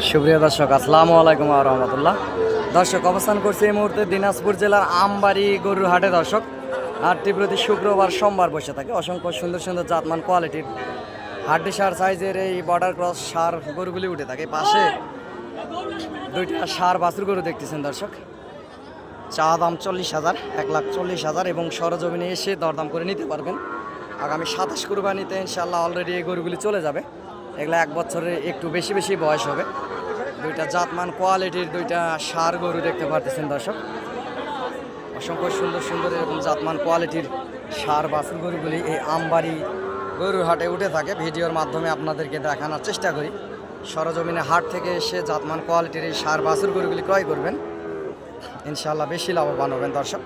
সুপ্রিয় দর্শক, আসসালামু আলাইকুম ওয়া রাহমাতুল্লাহ। দর্শক, অবস্থান করছি এই মুহূর্তে দিনাজপুর জেলার আমবাড়ি গরুর হাটে। দর্শক, হাটটি প্রতি শুক্রবার সোমবার বসে থাকে। অসংখ্য সুন্দর সুন্দর জাতমান কোয়ালিটির হাড্ডি সার সাইজের এই বর্ডার ক্রস সার গরুগুলি উঠে থাকে। পাশে দুইটা সার বাছুর গরু দেখতেছেন দর্শক। চা দাম 40,000, 1,40,000 এবং সরজমিনে এসে দরদাম করে নিতে পারবেন। আগামী 27 কুরবানিতে ইনশাল্লাহ অলরেডি এই গরুগুলি চলে যাবে। এগুলো 1 বছরের একটু বেশি বেশি বয়স হবে। দুইটা জাতমান কোয়ালিটির দুইটা সার গরু দেখতে পারতেছেন দর্শক। অসংখ্য সুন্দর সুন্দর এরকম জাতমান কোয়ালিটির সার বাছুর গরুগুলি এই আমবাড়ি গরুর হাটে উঠে থাকে। ভিডিওর মাধ্যমে আপনাদেরকে দেখানোর চেষ্টা করি। সরজমিনে হাট থেকে এসে জাতমান কোয়ালিটির এই সার বাছুর গরুগুলি ক্রয় করবেন, ইনশাল্লাহ বেশি লাভবান হবেন দর্শক।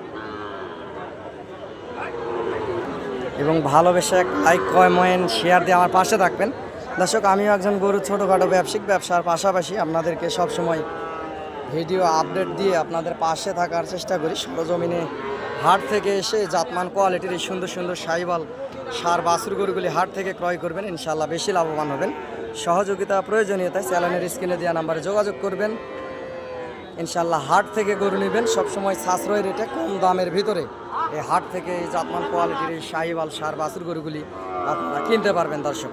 এবং ভালোবেসে এক লাইক কমেন্ট শেয়ার দিয়ে আমার পাশে থাকবেন দর্শক। আমিও একজন গরু ছোটোখাটো ব্যবসার পাশাপাশি আপনাদেরকে সবসময় ভিডিও আপডেট দিয়ে আপনাদের পাশে থাকার চেষ্টা করি। সরজমিনে হাট থেকে এসে জাতমান কোয়ালিটির এই সুন্দর সুন্দর সাইবাল সার বাছুর গরুগুলি হাট থেকে ক্রয় করবেন, ইনশাল্লাহ বেশি লাভবান হবেন। সহযোগিতা প্রয়োজনীয়তায় চ্যানেলের স্ক্রিনে দেওয়া নাম্বারে যোগাযোগ করবেন। ইনশাল্লাহ হাট থেকে গরু নেবেন সবসময় সাশ্রয় রেটে, কম দামের ভিতরে। এই হাট থেকে এই জাতমান কোয়ালিটির এই সাইবাল সার বাছুর গরুগুলি আপনারা কিনতে পারবেন দর্শক।